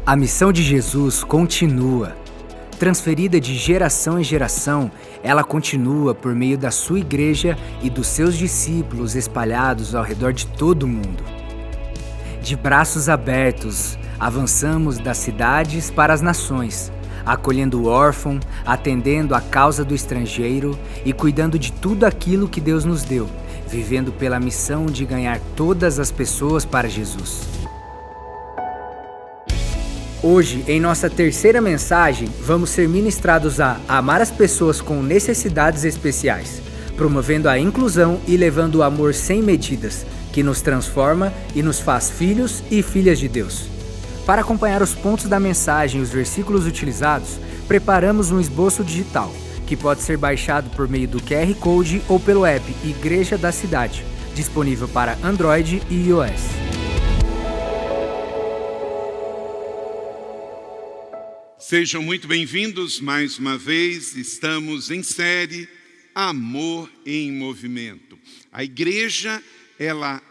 A missão de Jesus continua. Transferida de geração em geração, ela continua por meio da sua igreja e dos seus discípulos espalhados ao redor de todo o mundo. De braços abertos, avançamos das cidades para as nações, acolhendo o órfão, atendendo à causa do estrangeiro e cuidando de tudo aquilo que Deus nos deu, vivendo pela missão de ganhar todas as pessoas para Jesus. Hoje, em nossa terceira mensagem, vamos ser ministrados a amar as pessoas com necessidades especiais, promovendo a inclusão e levando o amor sem medidas, que nos transforma e nos faz filhos e filhas de Deus. Para acompanhar os pontos da mensagem e os versículos utilizados, preparamos um esboço digital, que pode ser baixado por meio do QR Code ou pelo app Igreja da Cidade, disponível para Android e iOS. Sejam muito bem-vindos mais uma vez, estamos em série Amor em Movimento. A igreja, ela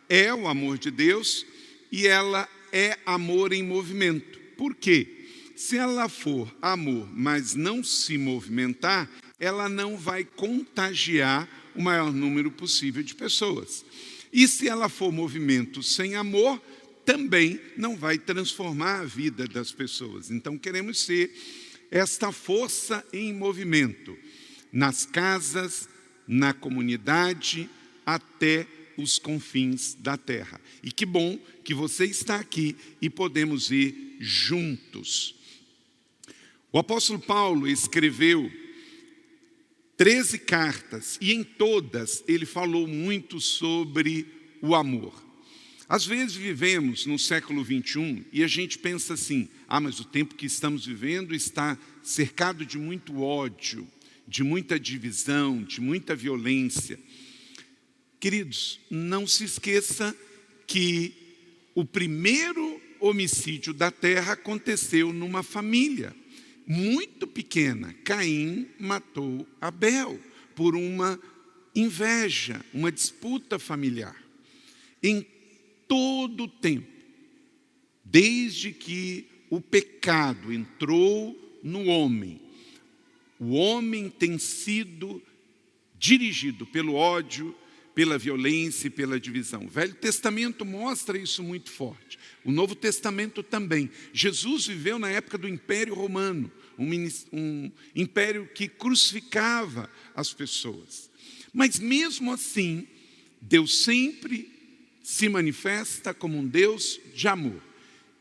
é o amor de Deus e ela é amor em movimento. Por quê? Se ela for amor, mas não se movimentar, ela não vai contagiar o maior número possível de pessoas. E se ela for movimento sem amor, também não vai transformar a vida das pessoas. Então queremos ser esta força em movimento, nas casas, na comunidade, até os confins da terra. E que bom que você está aqui e podemos ir juntos. O apóstolo Paulo escreveu 13 cartas e em todas ele falou muito sobre o amor. Às vezes vivemos no século 21 e a gente pensa assim, mas o tempo que estamos vivendo está cercado de muito ódio, de muita divisão, de muita violência. Queridos, não se esqueça que o primeiro homicídio da terra aconteceu numa família muito pequena. Caim matou Abel por uma inveja, uma disputa familiar. Em todo o tempo, desde que o pecado entrou no homem, o homem tem sido dirigido pelo ódio, pela violência e pela divisão. O Velho Testamento mostra isso muito forte. O Novo Testamento também. Jesus viveu na época do Império Romano, um império que crucificava as pessoas. Mas mesmo assim, Deus sempre se manifesta como um Deus de amor.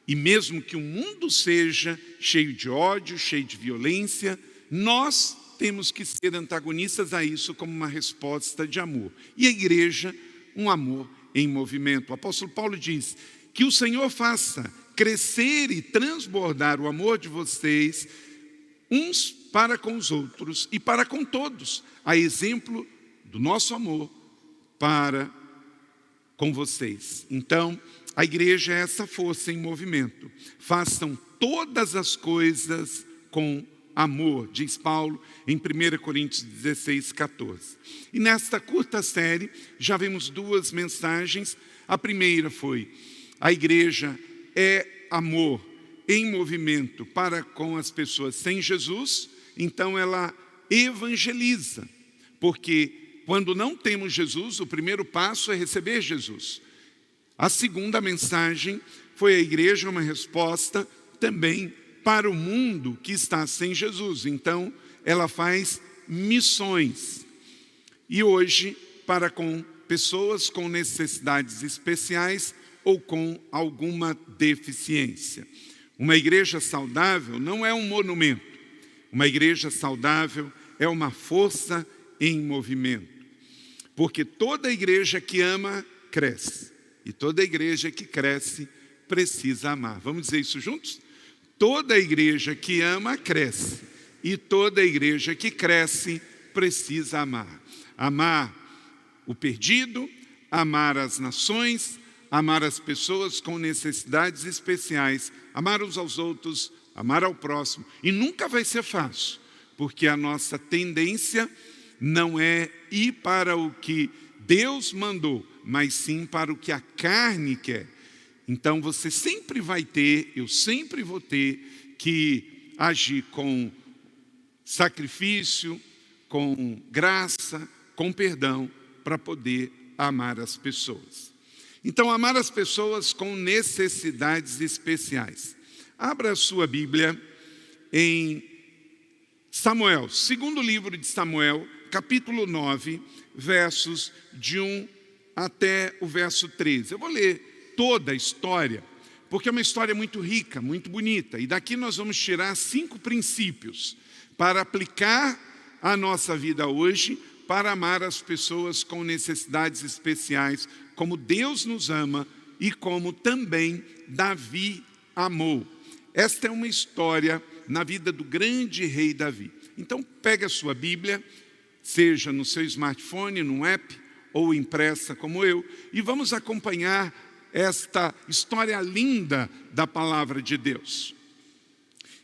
E mesmo que o mundo seja cheio de ódio, cheio de violência, nós temos que ser antagonistas a isso como uma resposta de amor. E a igreja, um amor em movimento. O apóstolo Paulo diz que o Senhor faça crescer e transbordar o amor de vocês, uns para com os outros e para com todos, a exemplo do nosso amor para com vocês. Então, a igreja é essa força em movimento. Façam todas as coisas com amor, diz Paulo em 1 Coríntios 16, 14. E nesta curta série, já vimos duas mensagens. A primeira foi, a igreja é amor em movimento para com as pessoas sem Jesus, então ela evangeliza, porque quando não temos Jesus, o primeiro passo é receber Jesus. A segunda mensagem foi a igreja uma resposta também para o mundo que está sem Jesus. Então, ela faz missões. E hoje, para com pessoas com necessidades especiais ou com alguma deficiência. Uma igreja saudável não é um monumento. Uma igreja saudável é uma força em movimento. Porque toda igreja que ama, cresce. E toda igreja que cresce, precisa amar. Vamos dizer isso juntos? Toda igreja que ama, cresce. E toda igreja que cresce, precisa amar. Amar o perdido, amar as nações, amar as pessoas com necessidades especiais, amar uns aos outros, amar ao próximo. E nunca vai ser fácil, porque a nossa tendência não é ir para o que Deus mandou, mas sim para o que a carne quer. Então você sempre vai ter, eu sempre vou ter que agir com sacrifício, com graça, com perdão, para poder amar as pessoas. Então, amar as pessoas com necessidades especiais. Abra a sua Bíblia em Samuel, segundo livro de Samuel, capítulo 9, versos de 1 até o verso 13. Eu vou ler toda a história, porque é uma história muito rica, muito bonita. E daqui nós vamos tirar 5 princípios para aplicar a nossa vida hoje, para amar as pessoas com necessidades especiais, como Deus nos ama e como também Davi amou. Esta é uma história na vida do grande rei Davi. Então, pegue a sua Bíblia, seja no seu smartphone, no app ou impressa como eu, e vamos acompanhar esta história linda da palavra de Deus.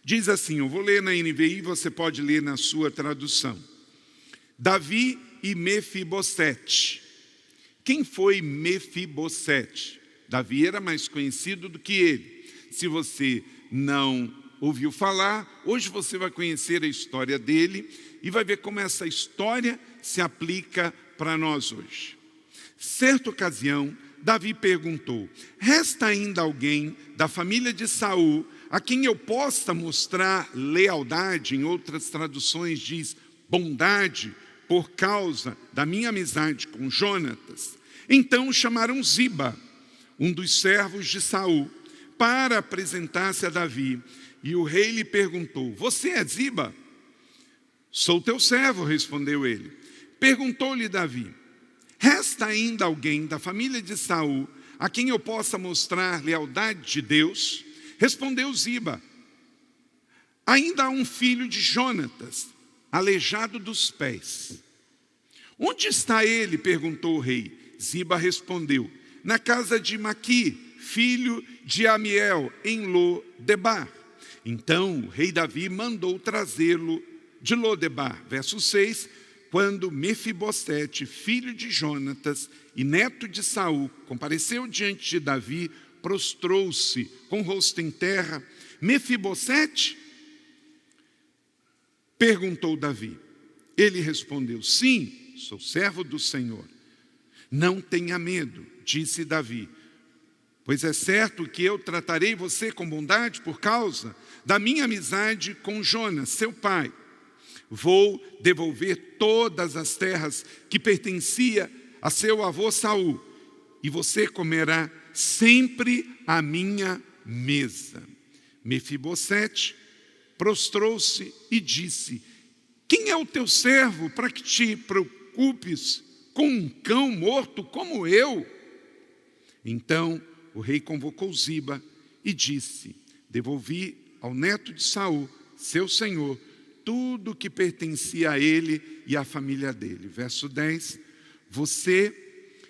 Diz assim, eu vou ler na NVI, você pode ler na sua tradução. Davi e Mefibosete. Quem foi Mefibosete? Davi era mais conhecido do que ele. Se você não ouviu falar, hoje você vai conhecer a história dele e vai ver como essa história se aplica para nós hoje. Certa ocasião, Davi perguntou, resta ainda alguém da família de Saul a quem eu possa mostrar lealdade? Em outras traduções diz bondade, por causa da minha amizade com Jonatas. Então chamaram Ziba, um dos servos de Saul, para apresentar-se a Davi. E o rei lhe perguntou, você é Ziba? Sou teu servo, respondeu ele. Perguntou-lhe Davi, resta ainda alguém da família de Saul a quem eu possa mostrar lealdade de Deus? Respondeu Ziba, ainda há um filho de Jonatas, aleijado dos pés. Onde está ele? Perguntou o rei. Ziba respondeu, na casa de Maqui, filho de Amiel, em Lo-debar. Então o rei Davi mandou trazê-lo de Lo-debar. Verso 6, quando Mefibosete, filho de Jonatas e neto de Saul, compareceu diante de Davi, prostrou-se com o rosto em terra. Mefibosete? Perguntou Davi. Ele respondeu, sim, sou servo do Senhor. Não tenha medo, disse Davi, pois é certo que eu tratarei você com bondade por causa da minha amizade com Jonas, seu pai. Vou devolver todas as terras que pertencia a seu avô Saul, e você comerá sempre à minha mesa. Mefibosete prostrou-se e disse, quem é o teu servo para que te preocupes com um cão morto como eu? Então o rei convocou Ziba e disse, devolvi ao neto de Saul, seu senhor, tudo que pertencia a ele e à família dele. Verso 10, você,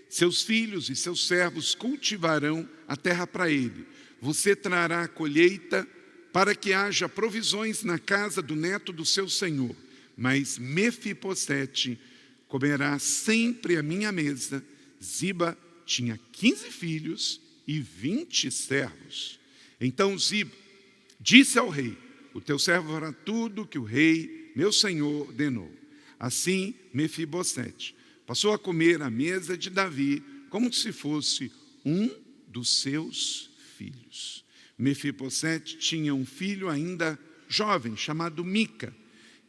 seus filhos e seus servos cultivarão a terra para ele. Você trará a colheita para que haja provisões na casa do neto do seu senhor. Mas Mefibosete comerá sempre à minha mesa. Ziba tinha 15 filhos e 20 servos. Então Ziba disse ao rei, o teu servo fará tudo que o rei, meu senhor, ordenou. Assim Mefibosete passou a comer à mesa de Davi como se fosse um dos seus filhos. Mefibosete tinha um filho ainda jovem, chamado Mica,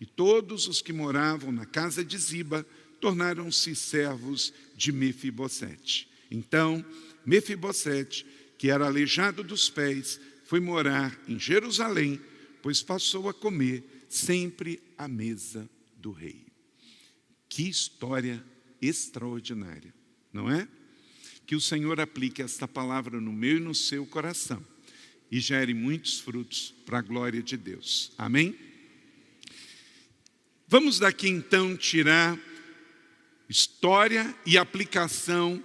e todos os que moravam na casa de Ziba tornaram-se servos de Mefibosete. Então, Mefibosete, que era aleijado dos pés, foi morar em Jerusalém, pois passou a comer sempre à mesa do rei. Que história extraordinária, não é? Que o Senhor aplique esta palavra no meu e no seu coração e gere muitos frutos para a glória de Deus. Amém? Vamos daqui então tirar história e aplicação,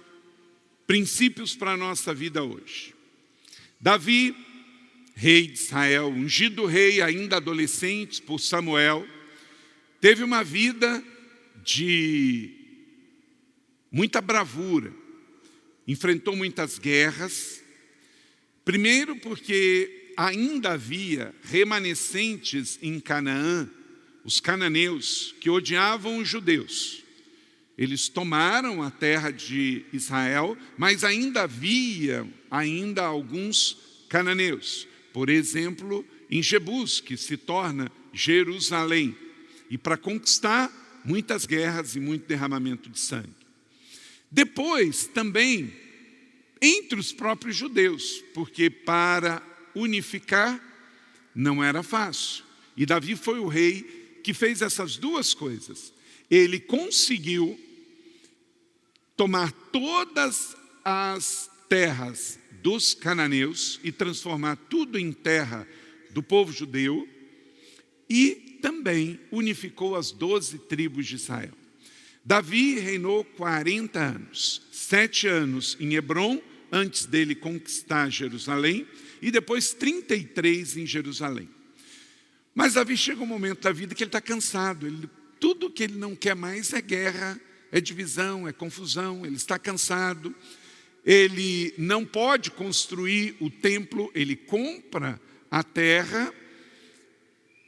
princípios para a nossa vida hoje. Davi, rei de Israel, ungido rei ainda adolescente por Samuel, teve uma vida de muita bravura, enfrentou muitas guerras, Primeiro, porque ainda havia remanescentes em Canaã, os cananeus, que odiavam os judeus. Eles tomaram a terra de Israel, mas ainda havia alguns cananeus. Por exemplo, em Jebus, que se torna Jerusalém. E para conquistar, muitas guerras e muito derramamento de sangue. Depois, também, entre os próprios judeus, porque para unificar não era fácil. E Davi foi o rei que fez essas duas coisas. Ele conseguiu tomar todas as terras dos cananeus e transformar tudo em terra do povo judeu e também unificou as 12 tribos de Israel. Davi reinou 40 anos, 7 anos em Hebrom, antes dele conquistar Jerusalém, e depois 33 em Jerusalém. Mas Davi chega um momento da vida que ele está cansado, tudo que ele não quer mais é guerra, é divisão, é confusão, ele está cansado, ele não pode construir o templo, ele compra a terra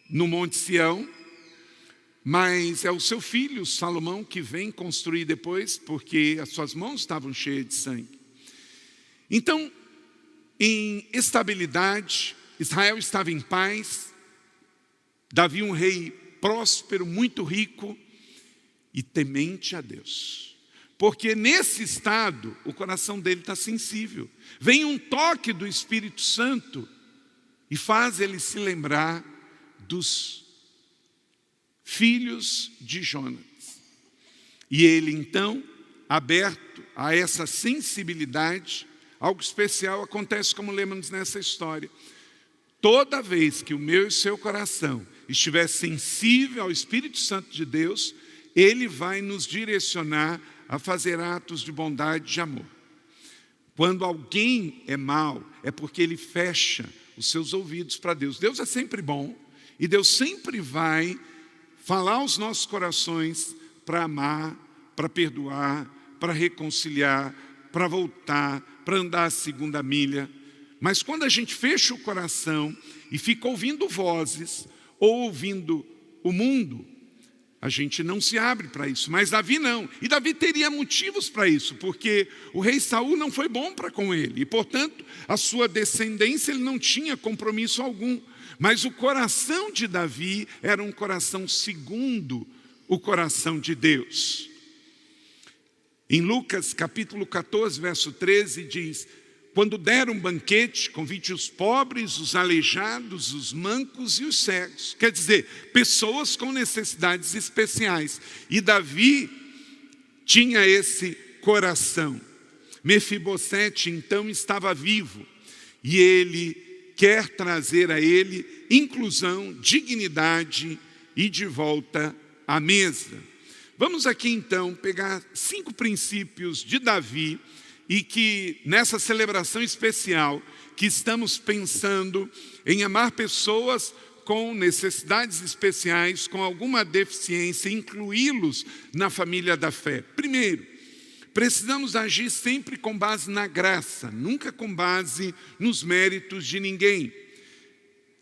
no Monte Sião, mas é o seu filho Salomão que vem construir depois, porque as suas mãos estavam cheias de sangue. Então, em estabilidade, Israel estava em paz, Davi um rei próspero, muito rico e temente a Deus. Porque nesse estado, o coração dele está sensível. Vem um toque do Espírito Santo e faz ele se lembrar dos filhos de Jonas. E ele então, aberto a essa sensibilidade, algo especial acontece como lemos nessa história. Toda vez que o meu e o seu coração estiver sensível ao Espírito Santo de Deus, ele vai nos direcionar a fazer atos de bondade e de amor. Quando alguém é mau, é porque ele fecha os seus ouvidos para Deus. Deus é sempre bom e Deus sempre vai falar aos nossos corações para amar, para perdoar, para reconciliar, para voltar, para andar a segunda milha. Mas quando a gente fecha o coração e fica ouvindo vozes ou ouvindo o mundo, a gente não se abre para isso. Mas Davi não. E Davi teria motivos para isso, porque o rei Saul não foi bom para com ele. E, portanto, a sua descendência ele não tinha compromisso algum. Mas o coração de Davi era um coração segundo o coração de Deus. Em Lucas capítulo 14, verso 13, diz: quando der um banquete, convide os pobres, os aleijados, os mancos e os cegos. Quer dizer, pessoas com necessidades especiais. E Davi tinha esse coração. Mefibosete então estava vivo. E ele quer trazer a ele inclusão, dignidade e de volta à mesa. Vamos aqui então pegar 5 princípios de Davi e que nessa celebração especial que estamos pensando em amar pessoas com necessidades especiais, com alguma deficiência, incluí-los na família da fé. Primeiro, precisamos agir sempre com base na graça, nunca com base nos méritos de ninguém.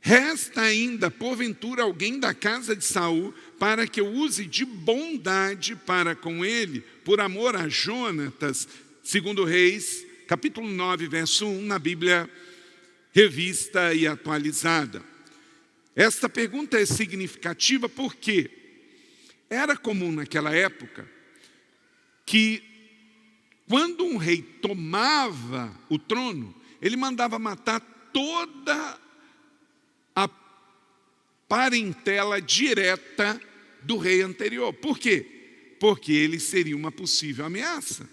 Resta ainda, porventura, alguém da casa de Saul para que eu use de bondade para com ele, por amor a Jonatas, segundo Reis, capítulo 9, verso 1, na Bíblia revista e atualizada. Esta pergunta é significativa porque era comum naquela época que quando um rei tomava o trono, ele mandava matar toda a parentela direta do rei anterior. Por quê? Porque ele seria uma possível ameaça.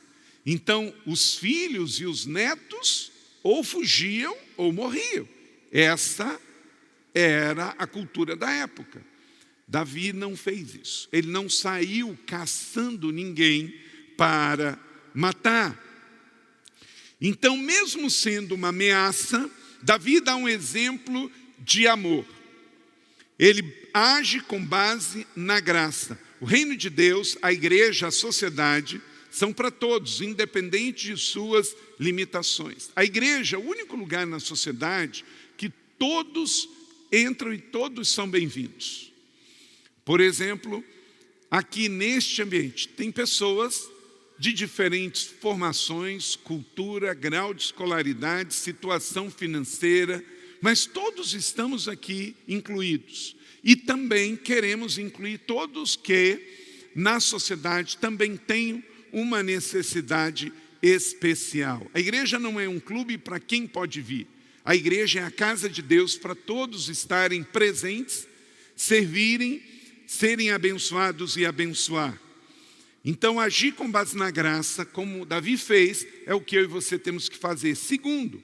Então, os filhos e os netos ou fugiam ou morriam. Essa era a cultura da época. Davi não fez isso. Ele não saiu caçando ninguém para matar. Então, mesmo sendo uma ameaça, Davi dá um exemplo de amor. Ele age com base na graça. O reino de Deus, a igreja, a sociedade, são para todos, independente de suas limitações. A igreja é o único lugar na sociedade que todos entram e todos são bem-vindos. Por exemplo, aqui neste ambiente tem pessoas de diferentes formações, cultura, grau de escolaridade, situação financeira, mas todos estamos aqui incluídos. E também queremos incluir todos que na sociedade também têm uma necessidade especial. A igreja não é um clube para quem pode vir. A igreja é a casa de Deus para todos estarem presentes, servirem, serem abençoados e abençoar. Então, agir com base na graça, como Davi fez, é o que eu e você temos que fazer. Segundo,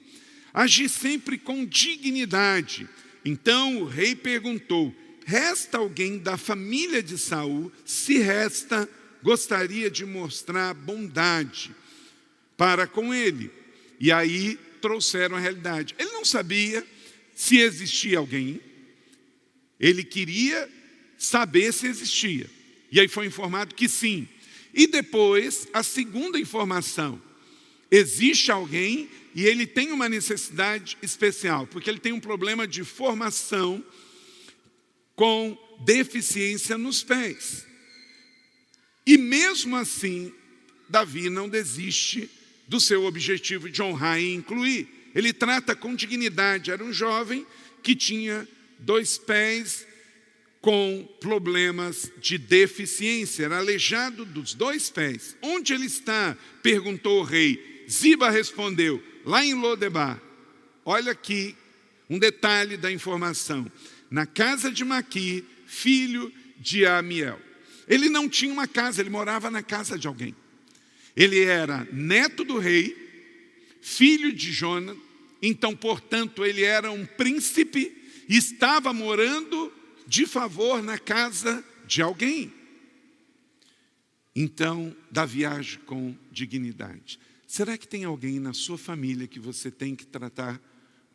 agir sempre com dignidade. Então, o rei perguntou: resta alguém da família de Saul? Se resta, gostaria de mostrar bondade para com ele. E aí trouxeram a realidade. Ele não sabia se existia alguém. Ele queria saber se existia. E aí foi informado que sim. E depois, a segunda informação: existe alguém e ele tem uma necessidade especial, porque ele tem um problema de formação com deficiência nos pés. E mesmo assim, Davi não desiste do seu objetivo de honrar e incluir. Ele trata com dignidade. Era um jovem que tinha 2 pés com problemas de deficiência, era aleijado dos 2 pés. Onde ele está? Perguntou o rei. Ziba respondeu: lá em Lodebar. Olha aqui um detalhe da informação. Na casa de Maqui, filho de Amiel. Ele não tinha uma casa, ele morava na casa de alguém. Ele era neto do rei, filho de Jonas, então, portanto, ele era um príncipe e estava morando de favor na casa de alguém. Então, Davi age com dignidade. Será que tem alguém na sua família que você tem que tratar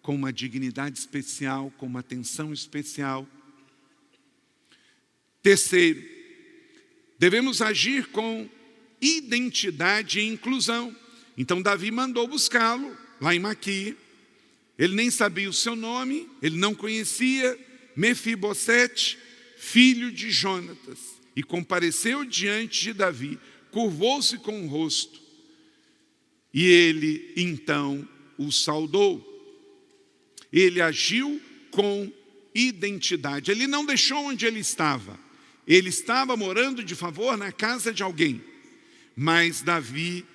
com uma dignidade especial, com uma atenção especial? Terceiro, devemos agir com identidade e inclusão. Então Davi mandou buscá-lo lá em Maqui. Ele nem sabia o seu nome, ele não conhecia Mefibosete, filho de Jonatas, e compareceu diante de Davi, curvou-se com o rosto, e ele então o saudou. Ele agiu com identidade. Ele não deixou onde ele estava. Ele estava morando de favor na casa de alguém. Mas Davi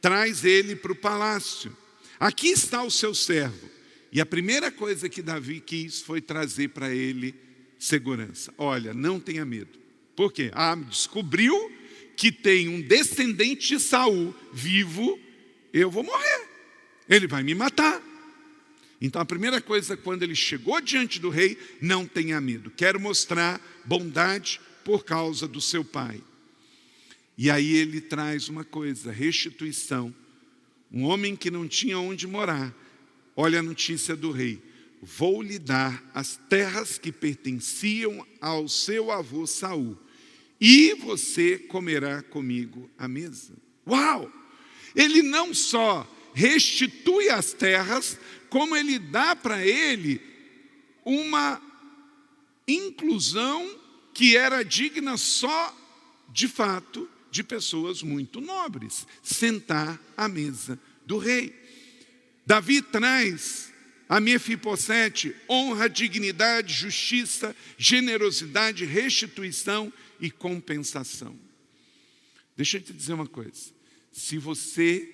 traz ele para o palácio. Aqui está o seu servo. E a primeira coisa que Davi quis foi trazer para ele segurança. Olha, não tenha medo. Por quê? Descobriu que tem um descendente de Saul vivo, eu vou morrer. Ele vai me matar. Então a primeira coisa, quando ele chegou diante do rei: não tenha medo. Quero mostrar bondade por causa do seu pai. E aí ele traz uma coisa: restituição. Um homem que não tinha onde morar. Olha a notícia do rei: vou lhe dar as terras que pertenciam ao seu avô Saul, e você comerá comigo à mesa. Uau! Ele não só restitui as terras, como ele dá para ele uma inclusão que era digna só, de fato, de pessoas muito nobres, sentar à mesa do rei. Davi traz a Mefibosete honra, dignidade, justiça, generosidade, restituição e compensação. Deixa eu te dizer uma coisa: se você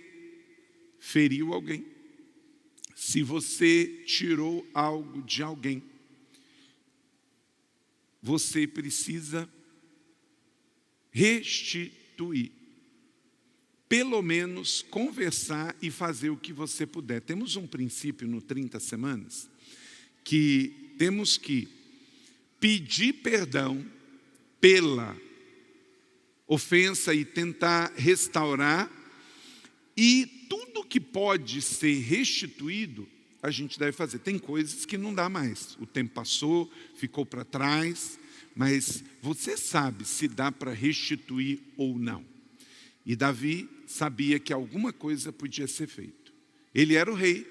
feriu alguém, se você tirou algo de alguém, você precisa restituir. Pelo menos conversar e fazer o que você puder. Temos um princípio no 30 semanas, que temos que pedir perdão pela ofensa e tentar restaurar, e tudo que pode ser restituído, a gente deve fazer. Tem coisas que não dá mais, o tempo passou, ficou para trás, mas você sabe se dá para restituir ou não. E Davi sabia que alguma coisa podia ser feita. Ele era o rei.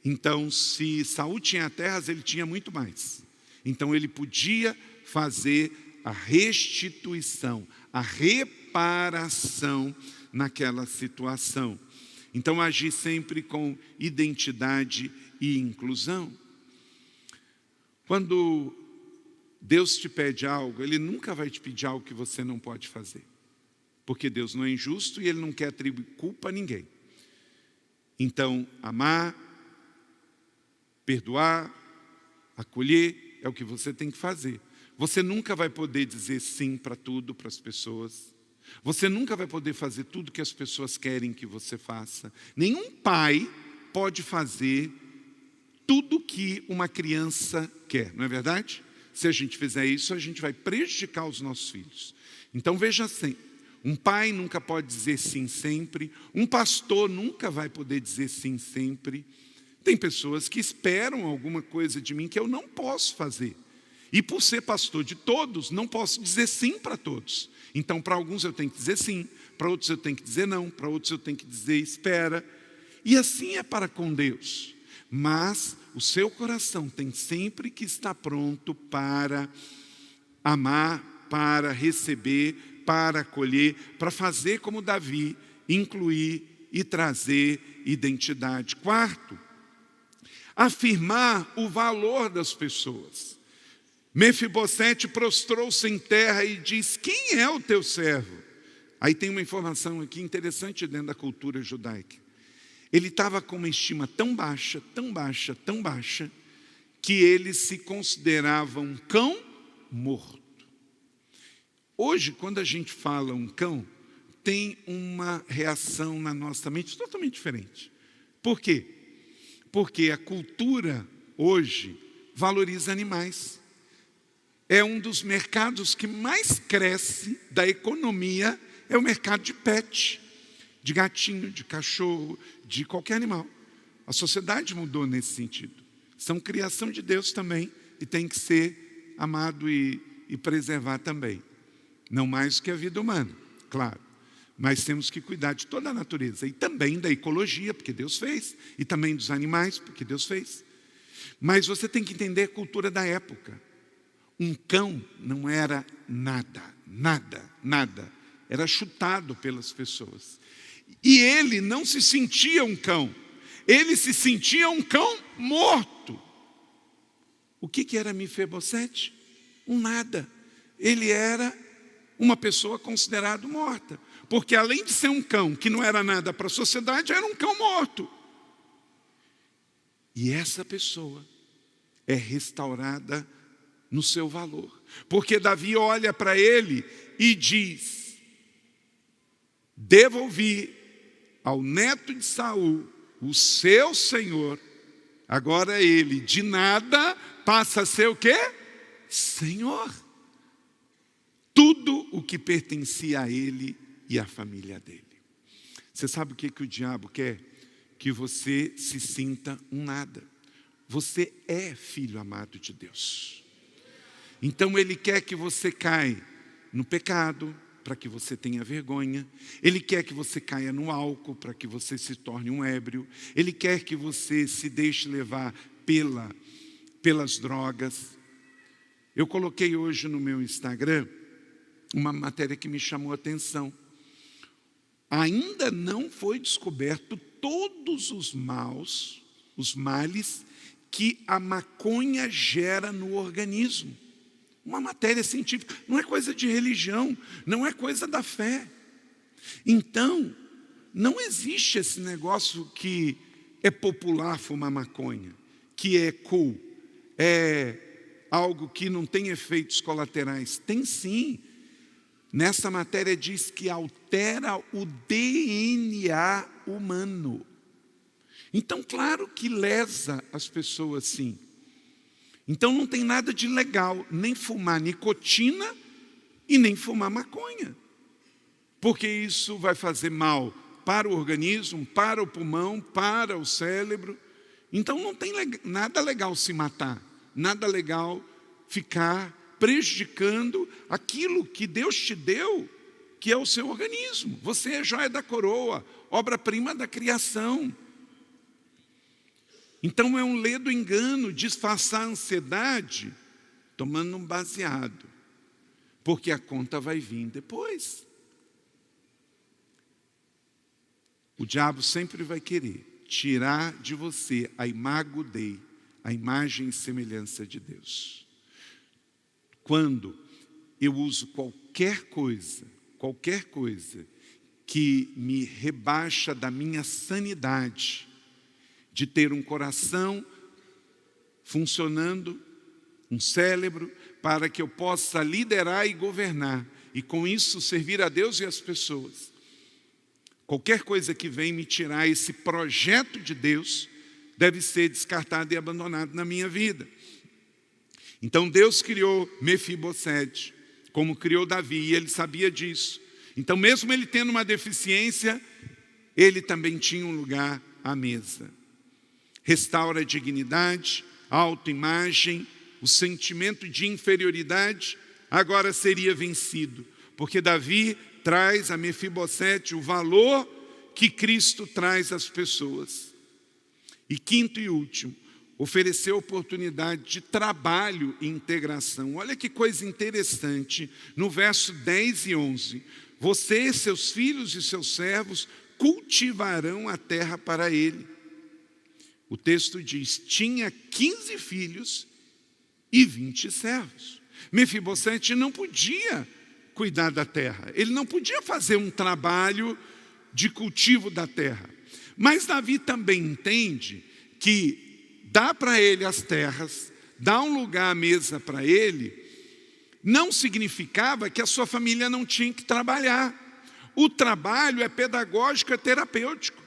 Então, se Saul tinha terras, ele tinha muito mais. Então, ele podia fazer a restituição, a reparação naquela situação. Então, agir sempre com identidade e inclusão. Quando Deus te pede algo, Ele nunca vai te pedir algo que você não pode fazer. Porque Deus não é injusto e Ele não quer atribuir culpa a ninguém. Então, amar, perdoar, acolher, é o que você tem que fazer. Você nunca vai poder dizer sim para tudo, para as pessoas. Você nunca vai poder fazer tudo que as pessoas querem que você faça. Nenhum pai pode fazer tudo que uma criança quer, não é verdade? Se a gente fizer isso, a gente vai prejudicar os nossos filhos. Então veja assim, um pai nunca pode dizer sim sempre, um pastor nunca vai poder dizer sim sempre. Tem pessoas que esperam alguma coisa de mim que eu não posso fazer. E por ser pastor de todos, não posso dizer sim para todos. Então, para alguns eu tenho que dizer sim, para outros eu tenho que dizer não, para outros eu tenho que dizer espera. E assim é para com Deus. Mas o seu coração tem sempre que estar pronto para amar, para receber, para acolher, para fazer como Davi, incluir e trazer identidade. Quarto, afirmar o valor das pessoas. Mefibosete prostrou-se em terra e diz: quem é o teu servo? Aí tem uma informação aqui interessante dentro da cultura judaica. Ele estava com uma estima tão baixa, tão baixa, tão baixa, que ele se considerava um cão morto. Hoje, quando a gente fala um cão, tem uma reação na nossa mente totalmente diferente. Por quê? Porque a cultura hoje valoriza animais. É um dos mercados que mais cresce da economia, é o mercado de pet, de gatinho, de cachorro, de qualquer animal. A sociedade mudou nesse sentido. São criação de Deus também e tem que ser amado e preservar também. Não mais que a vida humana, claro. Mas temos que cuidar de toda a natureza e também da ecologia, porque Deus fez, e também dos animais, porque Deus fez. Mas você tem que entender a cultura da época. Um cão não era nada, nada, nada. Era chutado pelas pessoas. E ele não se sentia um cão. Ele se sentia um cão morto. O que era Mefibosete? Um nada. Ele era uma pessoa considerada morta. Porque além de ser um cão que não era nada para a sociedade, era um cão morto. E essa pessoa é restaurada no seu valor. Porque Davi olha para ele e diz: devolvi ao neto de Saul, o seu senhor. Agora ele de nada passa a ser o quê? Senhor. Tudo o que pertencia a ele e à família dele. Você sabe o que o diabo quer? Que você se sinta um nada. Você é filho amado de Deus. Então ele quer que você caia no pecado, para que você tenha vergonha. Ele quer que você caia no álcool, para que você se torne um ébrio. Ele quer que você se deixe levar pelas drogas. Eu coloquei hoje no meu Instagram uma matéria que me chamou a atenção. Ainda não foi descoberto todos os males que a maconha gera no organismo. Uma matéria científica, não é coisa de religião, não é coisa da fé. Então, não existe esse negócio que é popular fumar maconha, que é cool, é algo que não tem efeitos colaterais. Tem sim. Nessa matéria diz que altera o DNA humano. Então, claro que lesa as pessoas sim. Então não tem nada de legal, nem fumar nicotina e nem fumar maconha. Porque isso vai fazer mal para o organismo, para o pulmão, para o cérebro. Então não tem nada legal se matar, nada legal ficar prejudicando aquilo que Deus te deu que é o seu organismo. Você é joia da coroa, obra-prima da criação. Então é um ledo engano disfarçar a ansiedade tomando um baseado, porque a conta vai vir depois. O diabo sempre vai querer tirar de você a imago Dei, a imagem e semelhança de Deus. Quando eu uso qualquer coisa que me rebaixa da minha sanidade, de ter um coração funcionando, um cérebro, para que eu possa liderar e governar, e com isso servir a Deus e as pessoas. Qualquer coisa que vem me tirar esse projeto de Deus, deve ser descartado e abandonado na minha vida. Então Deus criou Mefibosete, como criou Davi, e ele sabia disso. Então mesmo ele tendo uma deficiência, ele também tinha um lugar à mesa. Restaura a dignidade, a autoimagem, o sentimento de inferioridade agora seria vencido, porque Davi traz a Mefibosete o valor que Cristo traz às pessoas. E quinto e último, ofereceu oportunidade de trabalho e integração. Olha que coisa interessante, no verso 10 e 11. Você, seus filhos e seus servos cultivarão a terra para ele. O texto diz, tinha 15 filhos e 20 servos. Mefibosete não podia cuidar da terra. Ele não podia fazer um trabalho de cultivo da terra. Mas Davi também entende que dá para ele as terras, dá um lugar à mesa para ele, não significava que a sua família não tinha que trabalhar. O trabalho é pedagógico, é terapêutico.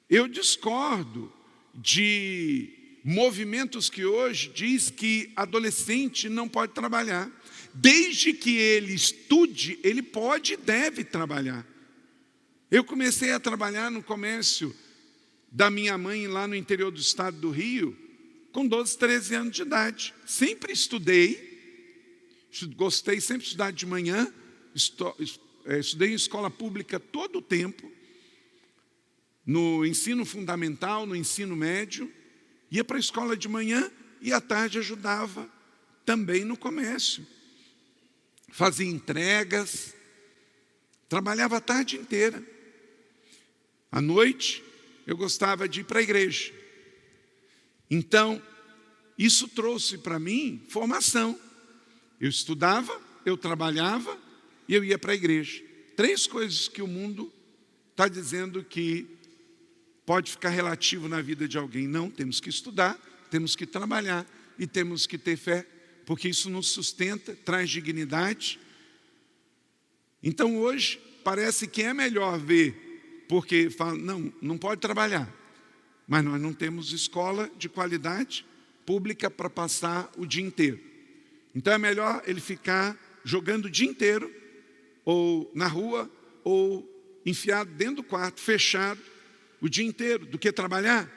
Eu discordo de movimentos que hoje diz que adolescente não pode trabalhar. Desde que ele estude, ele pode e deve trabalhar. Eu comecei a trabalhar no comércio da minha mãe lá no interior do estado do Rio, com 12, 13 anos de idade. Sempre estudei, gostei sempre de estudar de manhã, estudei em escola pública todo o tempo, no ensino fundamental, no ensino médio, ia para a escola de manhã e à tarde ajudava também no comércio. Fazia entregas, trabalhava a tarde inteira. À noite, eu gostava de ir para a igreja. Então, isso trouxe para mim formação. Eu estudava, eu trabalhava e eu ia para a igreja. 3 coisas que o mundo está dizendo que pode ficar relativo na vida de alguém. Não, temos que estudar, temos que trabalhar e temos que ter fé, porque isso nos sustenta, traz dignidade. Então hoje parece que é melhor ver, porque fala, não pode trabalhar, mas nós não temos escola de qualidade pública para passar o dia inteiro. Então é melhor ele ficar jogando o dia inteiro, ou na rua, ou enfiado dentro do quarto, fechado, o dia inteiro, do que trabalhar.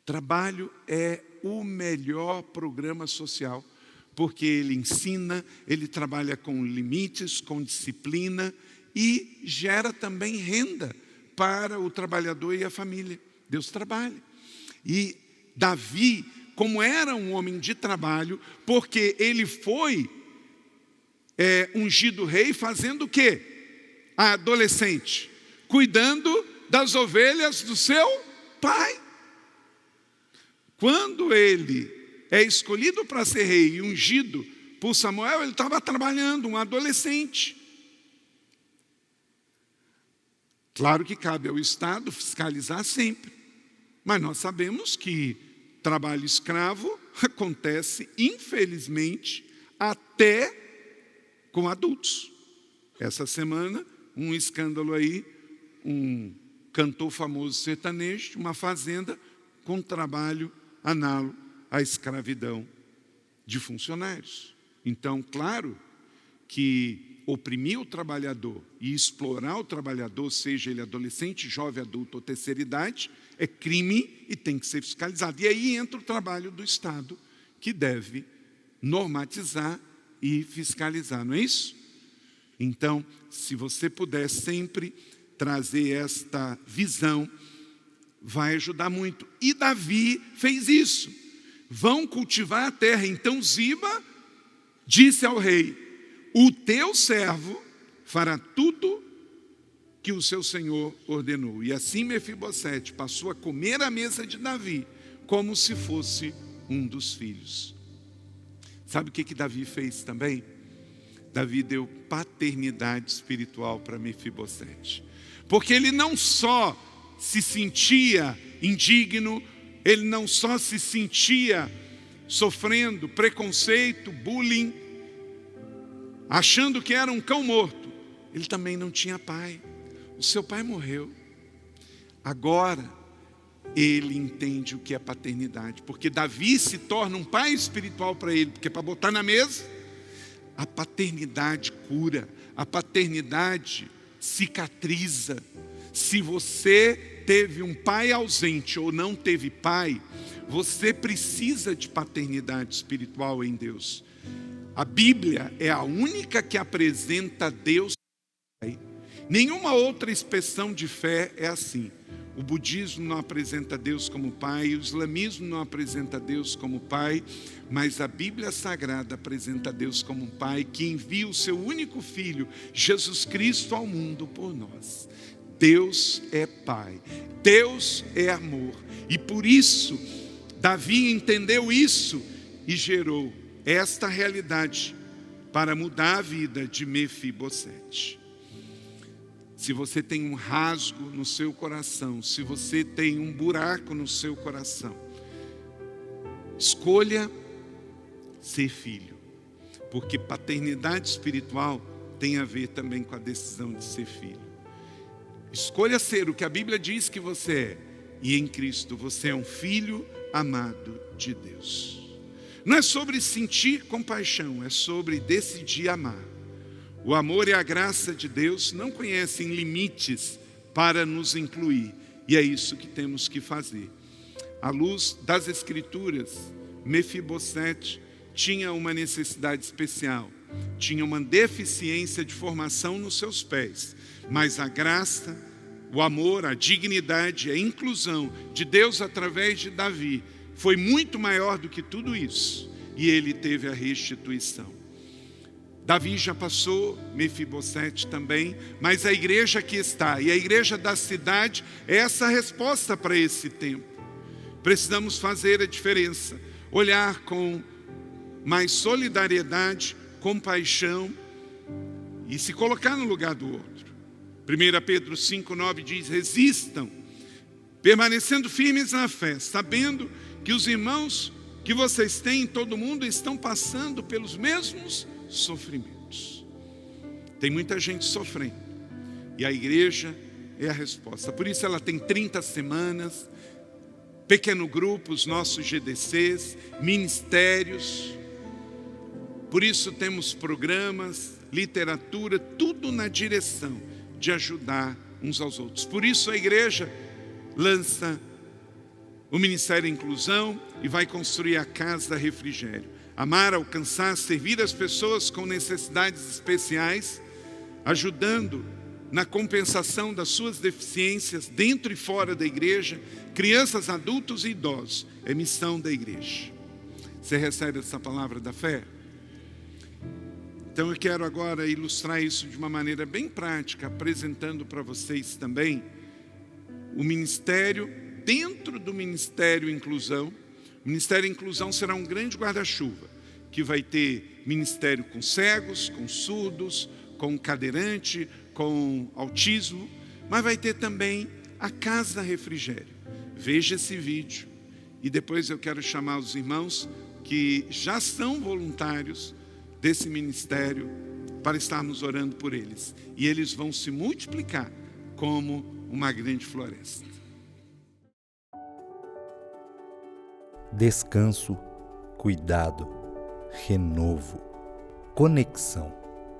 Trabalho é o melhor programa social, porque ele ensina, ele trabalha com limites, com disciplina e gera também renda para o trabalhador e a família. Deus trabalha. E Davi, como era um homem de trabalho, porque ele foi ungido rei fazendo o quê? Adolescente, cuidando das ovelhas do seu pai. Quando ele é escolhido para ser rei e ungido por Samuel, ele estava trabalhando, um adolescente. Claro que cabe ao Estado fiscalizar sempre, mas nós sabemos que trabalho escravo acontece, infelizmente, até com adultos. Essa semana, um escândalo aí, um cantor famoso sertanejo, uma fazenda com trabalho análogo à escravidão de funcionários. Então, claro que oprimir o trabalhador e explorar o trabalhador, seja ele adolescente, jovem, adulto ou terceira idade, é crime e tem que ser fiscalizado. E aí entra o trabalho do Estado, que deve normatizar e fiscalizar, não é isso? Então, se você puder sempre trazer esta visão, vai ajudar muito. E Davi fez isso. Vão cultivar a terra. Então Ziba disse ao rei: o teu servo fará tudo que o seu senhor ordenou. E assim Mefibosete passou a comer à mesa de Davi, como se fosse um dos filhos. Sabe o que Davi fez também? Davi deu paternidade espiritual para Mefibosete. Porque ele não só se sentia indigno, ele não só se sentia sofrendo preconceito, bullying, achando que era um cão morto, ele também não tinha pai. O seu pai morreu. Agora ele entende o que é paternidade, porque Davi se torna um pai espiritual para ele, porque para botar na mesa, a paternidade cura, a paternidade cicatriza. Se você teve um pai ausente ou não teve pai, você precisa de paternidade espiritual em Deus. A Bíblia é a única que apresenta Deus Pai. Nenhuma outra expressão de fé é assim. O budismo não apresenta Deus como Pai, o islamismo não apresenta Deus como Pai, mas a Bíblia Sagrada apresenta Deus como um Pai que envia o seu único Filho, Jesus Cristo, ao mundo por nós. Deus é Pai, Deus é amor. E por isso, Davi entendeu isso e gerou esta realidade para mudar a vida de Mefibosete. Se você tem um rasgo no seu coração, se você tem um buraco no seu coração, escolha ser filho, porque paternidade espiritual tem a ver também com a decisão de ser filho. Escolha ser o que a Bíblia diz que você é, e em Cristo você é um filho amado de Deus. Não é sobre sentir compaixão, é sobre decidir amar. O amor e a graça de Deus não conhecem limites para nos incluir. E é isso que temos que fazer. À luz das Escrituras, Mefibosete tinha uma necessidade especial. Tinha uma deficiência de formação nos seus pés. Mas a graça, o amor, a dignidade, a inclusão de Deus através de Davi foi muito maior do que tudo isso. E ele teve a restituição. Davi já passou, Mefibosete também, mas a igreja aqui está, e a igreja da cidade é essa resposta para esse tempo. Precisamos fazer a diferença, olhar com mais solidariedade, compaixão e se colocar no lugar do outro. 1 Pedro 5,9 diz: resistam, permanecendo firmes na fé, sabendo que os irmãos que vocês têm em todo mundo estão passando pelos mesmos sofrimentos. Tem muita gente sofrendo e a igreja é a resposta. Por isso ela tem 30 semanas, pequeno grupo, os nossos GDCs, ministérios. Por isso temos programas, literatura, tudo na direção de ajudar uns aos outros. Por isso a igreja lança o Ministério da Inclusão e vai construir a Casa Refrigério. Amar, alcançar, servir as pessoas com necessidades especiais, ajudando na compensação das suas deficiências dentro e fora da igreja, crianças, adultos e idosos, é missão da igreja. Você recebe essa palavra da fé? Então eu quero agora ilustrar isso de uma maneira bem prática, apresentando para vocês também o ministério, dentro do Ministério Inclusão. O Ministério Inclusão será um grande guarda-chuva, que vai ter ministério com cegos, com surdos, com cadeirante, com autismo, mas vai ter também a Casa Refrigério. Veja esse vídeo e depois eu quero chamar os irmãos que já são voluntários desse ministério para estarmos orando por eles. E eles vão se multiplicar como uma grande floresta. Descanso, cuidado, renovo, conexão.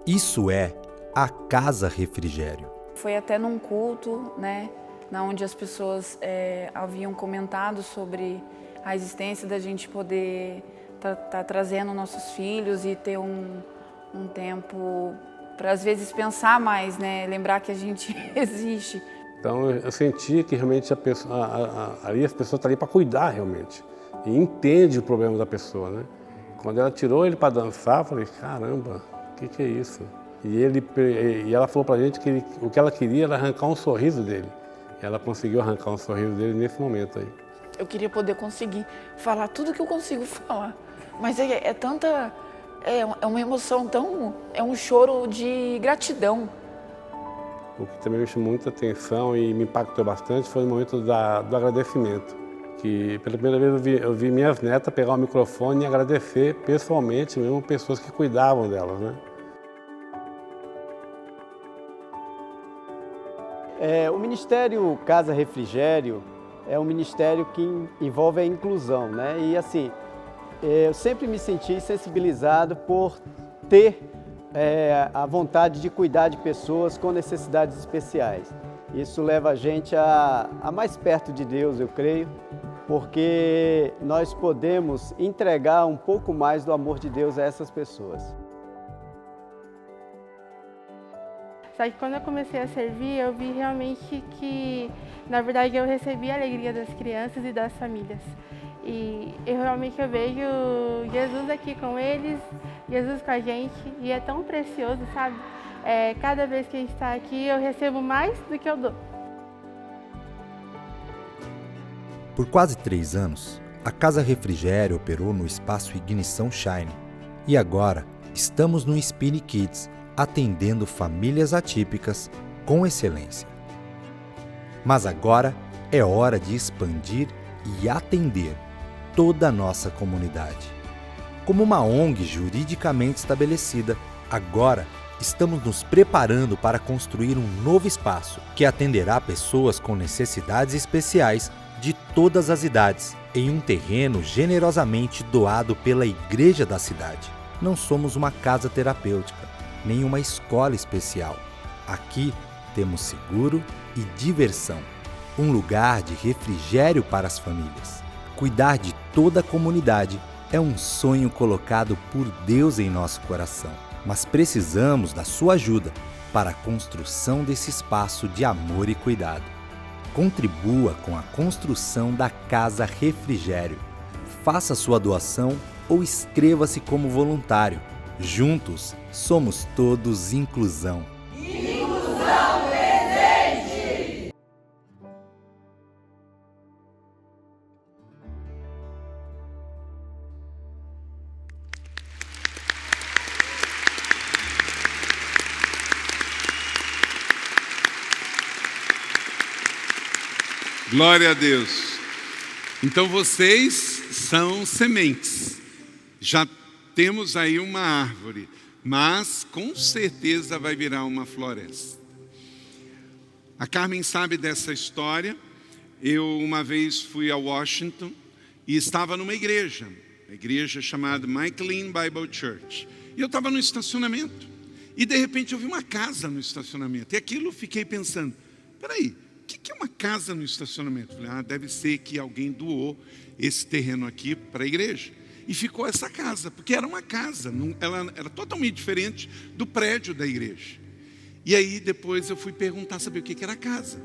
Isso é a Casa Refrigério. Foi até num culto, né, onde as pessoas haviam comentado sobre a existência da gente poder tá trazendo nossos filhos e ter um tempo às vezes pensar mais, né? Lembrar que a gente existe. Então eu senti que realmente ali as pessoas estão ali para cuidar realmente. E entende o problema da pessoa, né? Quando ela tirou ele para dançar, eu falei, caramba, o que é isso? E ela falou para a gente que o que ela queria era arrancar um sorriso dele. E ela conseguiu arrancar um sorriso dele nesse momento aí. Eu queria poder conseguir falar tudo que eu consigo falar. Mas é tanta... É uma emoção tão... É um choro de gratidão. O que também me chamou muita atenção e me impactou bastante foi o momento do agradecimento. Que pela primeira vez eu vi minhas netas pegar o microfone e agradecer pessoalmente mesmo pessoas que cuidavam delas, né? O Ministério Casa Refrigério é um ministério que envolve a inclusão, né? E assim, eu sempre me senti sensibilizado por ter a vontade de cuidar de pessoas com necessidades especiais. Isso leva a gente a mais perto de Deus, eu creio, porque nós podemos entregar um pouco mais do amor de Deus a essas pessoas. Só que quando eu comecei a servir, eu vi realmente que, na verdade, eu recebi a alegria das crianças e das famílias. E eu vejo Jesus aqui com eles, Jesus com a gente, e é tão precioso, sabe? Cada vez que a gente está aqui, eu recebo mais do que eu dou. Por quase 3 anos, a Casa Refrigério operou no espaço Ignição Shine. E agora, estamos no Spin Kids, atendendo famílias atípicas com excelência. Mas agora é hora de expandir e atender toda a nossa comunidade. Como uma ONG juridicamente estabelecida, agora estamos nos preparando para construir um novo espaço que atenderá pessoas com necessidades especiais de todas as idades, em um terreno generosamente doado pela igreja da cidade. Não somos uma casa terapêutica, nem uma escola especial. Aqui temos seguro e diversão, um lugar de refrigério para as famílias. Cuidar de toda a comunidade é um sonho colocado por Deus em nosso coração, mas precisamos da sua ajuda para a construção desse espaço de amor e cuidado. Contribua com a construção da Casa Refrigério. Faça sua doação ou inscreva-se como voluntário. Juntos, somos todos inclusão. Inclusão presente! Glória a Deus. Então vocês são sementes. Já temos aí uma árvore, mas com certeza vai virar uma floresta. A Carmen sabe dessa história. Eu uma vez fui a Washington e estava numa igreja, uma igreja chamada McLean Bible Church. E eu estava no estacionamento e de repente eu vi uma casa no estacionamento. E aquilo eu fiquei pensando, peraí, o que é uma casa no estacionamento? Falei, deve ser que alguém doou esse terreno aqui para a igreja. E ficou essa casa, porque era uma casa, ela era totalmente diferente do prédio da igreja. E aí depois eu fui perguntar, saber o que era a casa.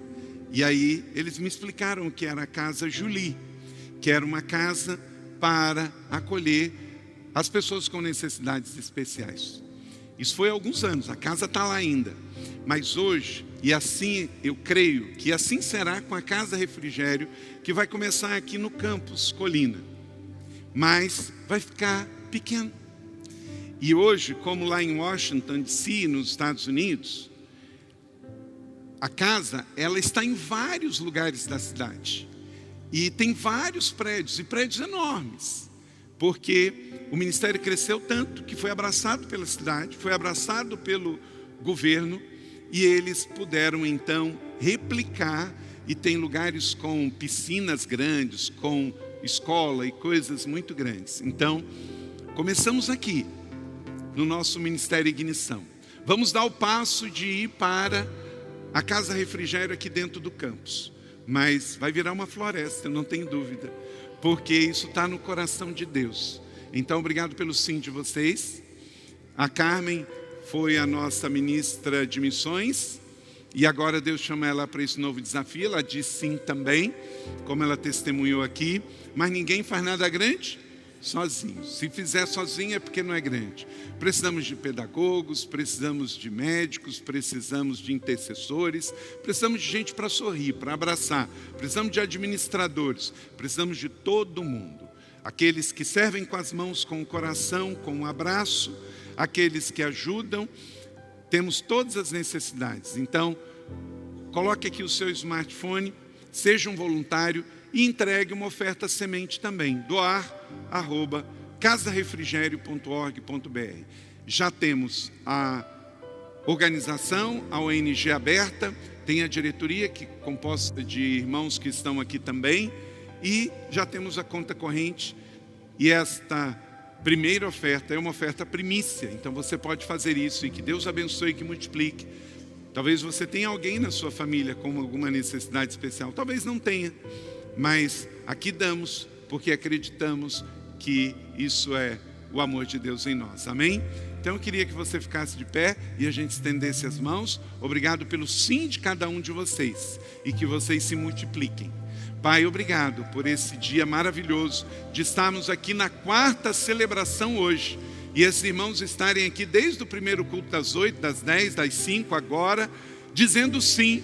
E aí eles me explicaram que era a Casa Julie, que era uma casa para acolher as pessoas com necessidades especiais. Isso foi há alguns anos, a casa está lá ainda. Mas hoje, e assim eu creio que assim será com a Casa Refrigério, que vai começar aqui no campus Colina. Mas vai ficar pequeno. E hoje, como lá em Washington DC, nos Estados Unidos, a casa, ela está em vários lugares da cidade. E tem vários prédios, e prédios enormes. Porque o ministério cresceu tanto que foi abraçado pela cidade, foi abraçado pelo governo, e eles puderam então replicar, e tem lugares com piscinas grandes, com escola e coisas muito grandes. Então, começamos aqui, no nosso Ministério Ignição. Vamos dar o passo de ir para a Casa Refrigério aqui dentro do campus. Mas vai virar uma floresta, não tenho dúvida, porque isso está no coração de Deus. Então, obrigado pelo sim de vocês. A Carmen foi a nossa ministra de missões, e agora Deus chama ela para esse novo desafio. Ela diz sim também, como ela testemunhou aqui, mas ninguém faz nada grande sozinho. Se fizer sozinho é porque não é grande. Precisamos de pedagogos, precisamos de médicos, precisamos de intercessores, precisamos de gente para sorrir, para abraçar, precisamos de administradores, precisamos de todo mundo. Aqueles que servem com as mãos, com o coração, com um abraço, aqueles que ajudam. Temos todas as necessidades. Então, coloque aqui o seu smartphone, seja um voluntário e entregue uma oferta semente também. doar@casarefrigerio.org.br. Já temos a organização, a ONG aberta, tem a diretoria que composta de irmãos que estão aqui também, e já temos a conta corrente. E esta primeira oferta é uma oferta primícia, então você pode fazer isso e que Deus abençoe e que multiplique. Talvez você tenha alguém na sua família com alguma necessidade especial, talvez não tenha, mas aqui damos porque acreditamos que isso é o amor de Deus em nós, amém? Então eu queria que você ficasse de pé e a gente estendesse as mãos. Obrigado pelo sim de cada um de vocês e que vocês se multipliquem. Pai, obrigado por esse dia maravilhoso de estarmos aqui na 4ª celebração hoje. E esses irmãos estarem aqui desde o primeiro culto das 8, das 10, das 5 agora, dizendo sim.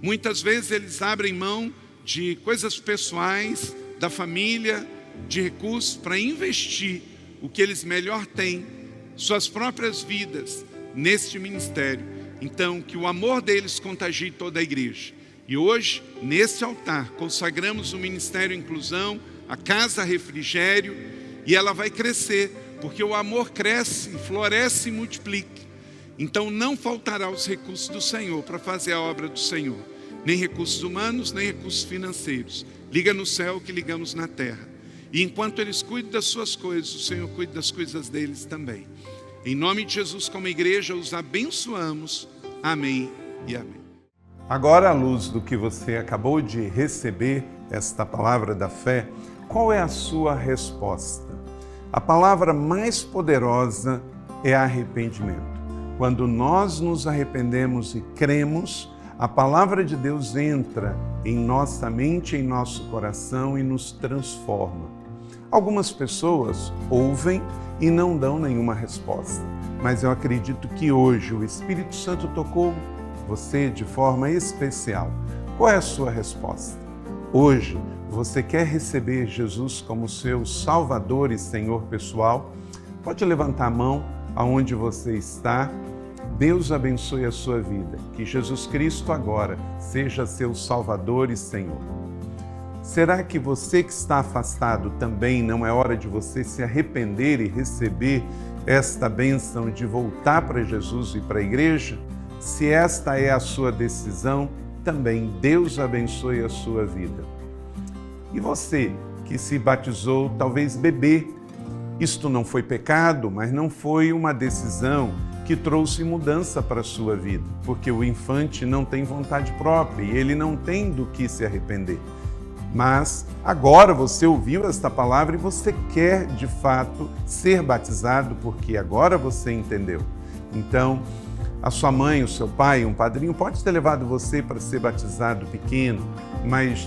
Muitas vezes eles abrem mão de coisas pessoais, da família, de recursos para investir o que eles melhor têm, suas próprias vidas, neste ministério. Então, que o amor deles contagie toda a igreja. E hoje, nesse altar, consagramos o Ministério Inclusão, a Casa Refrigério, e ela vai crescer, porque o amor cresce, floresce e multiplica. Então não faltará os recursos do Senhor para fazer a obra do Senhor. Nem recursos humanos, nem recursos financeiros. Liga no céu que ligamos na terra. E enquanto eles cuidam das suas coisas, o Senhor cuida das coisas deles também. Em nome de Jesus, como igreja, os abençoamos. Amém e amém. Agora, à luz do que você acabou de receber, esta palavra da fé, qual é a sua resposta? A palavra mais poderosa é arrependimento. Quando nós nos arrependemos e cremos, a palavra de Deus entra em nossa mente, em nosso coração e nos transforma. Algumas pessoas ouvem e não dão nenhuma resposta, mas eu acredito que hoje o Espírito Santo tocou você de forma especial. Qual é a sua resposta? Hoje, você quer receber Jesus como seu Salvador e Senhor pessoal? Pode levantar a mão aonde você está. Deus abençoe a sua vida. Que Jesus Cristo agora seja seu Salvador e Senhor. Será que você que está afastado também não é hora de você se arrepender e receber esta bênção de voltar para Jesus e para a igreja? Se esta é a sua decisão, também Deus abençoe a sua vida. E você que se batizou, talvez bebê, isto não foi pecado, mas não foi uma decisão que trouxe mudança para a sua vida, porque o infante não tem vontade própria e ele não tem do que se arrepender. Mas agora você ouviu esta palavra e você quer de fato ser batizado, porque agora você entendeu. Então, a sua mãe, o seu pai, um padrinho pode ter levado você para ser batizado pequeno, mas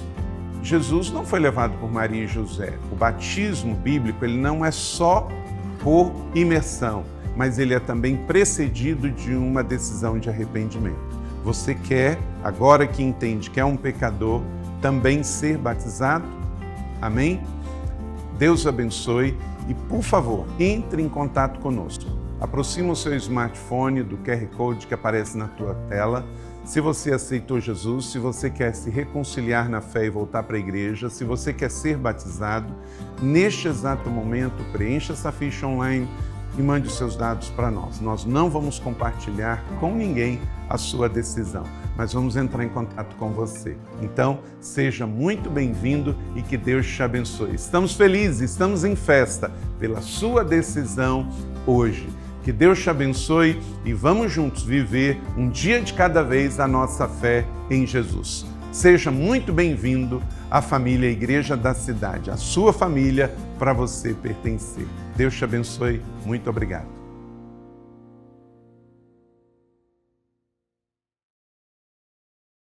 Jesus não foi levado por Maria e José. O batismo bíblico ele não é só por imersão, mas ele é também precedido de uma decisão de arrependimento. Você quer, agora que entende que é um pecador, também ser batizado? Amém? Deus abençoe e, por favor, entre em contato conosco. Aproxima o seu smartphone do QR Code que aparece na tua tela. Se você aceitou Jesus, se você quer se reconciliar na fé e voltar para a igreja, se você quer ser batizado, neste exato momento, preencha essa ficha online e mande os seus dados para nós. Nós não vamos compartilhar com ninguém a sua decisão, mas vamos entrar em contato com você. Então, seja muito bem-vindo e que Deus te abençoe. Estamos felizes, estamos em festa pela sua decisão hoje. Que Deus te abençoe e vamos juntos viver um dia de cada vez a nossa fé em Jesus. Seja muito bem-vindo à família Igreja da Cidade, a sua família para você pertencer. Deus te abençoe. Muito obrigado.